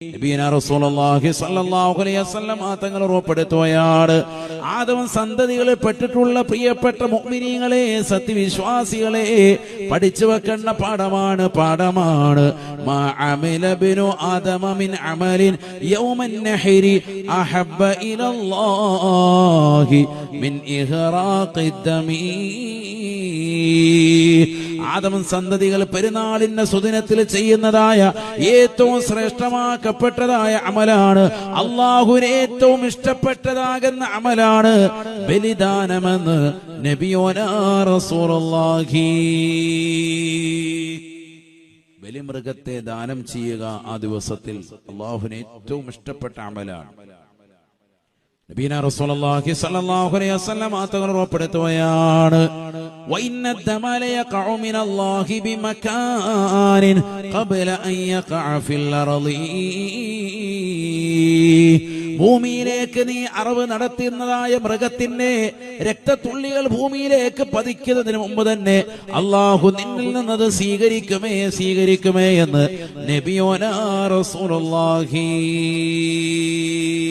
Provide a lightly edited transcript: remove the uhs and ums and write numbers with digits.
നബിയനാ റസൂലുള്ളാഹി സ്വല്ലല്ലാഹു അലൈഹി വസല്ലം തങ്ങൾ ഉറപ്പെടുത്തുകയാണ്, ആദം സന്തതികളിൽ പെട്ടിട്ടുള്ള പ്രിയപ്പെട്ട മുഅ്മിനീങ്ങളെ, സത്യവിശ്വാസികളെ, പഠിച്ചു വെക്കേണ്ട പാഠമാണ് മാ അമില ബിനു ആദമ മിൻ അമലിൻ യൗമൻ നഹരി അഹബ്ബ ഇലല്ലാഹി മിൻ ഇഹ്റാഖിദ്ദമി. ആദം സന്തതികൾ പെരുന്നാളിന്റെ സുദിനത്തിൽ ചെയ്യുന്നതായ ഏറ്റവും ശ്രേഷ്ഠമാക്കപ്പെട്ടതായ അമലാണ്, അല്ലാഹുവിന് ഏറ്റവും ഇഷ്ടപ്പെട്ടതാകുന്ന അമലാണ് ബലിദാനമെന്ന് നബിയോനാ റസൂലുള്ളാഹി. ബലിമൃഗത്തെ ദാനം ചെയ്യുക ആ ദിവസത്തിൽ അല്ലാഹുവിന് ഏറ്റവും ഇഷ്ടപ്പെട്ട അമലാണ്. നബിയനാ റസൂലുള്ളാഹി സ്വല്ലല്ലാഹു അലൈഹി വസല്ലം തങ്ങൾ ഉറപ്പെടുത്തുകയാണ്, വഇന്ന ദമ ലയഖഉ മിനല്ലാഹി ബിമകാനിൻ ഖബ്ല അൻ യഖഅ ഫിൽ അർളി. ഭൂമിയിലേക്ക് നീ അറവ് നടത്തുന്നതായ മൃഗത്തിന്റെ രക്തത്തുള്ളികൾ ഭൂമിയിലേക്ക് പതിക്കുന്നതിന് മുമ്പ് തന്നെ അല്ലാഹു നിന്നിൽ നിന്നത് സ്വീകരിക്കുമേ എന്ന് നബിയോനാ റസൂലുള്ളാഹി.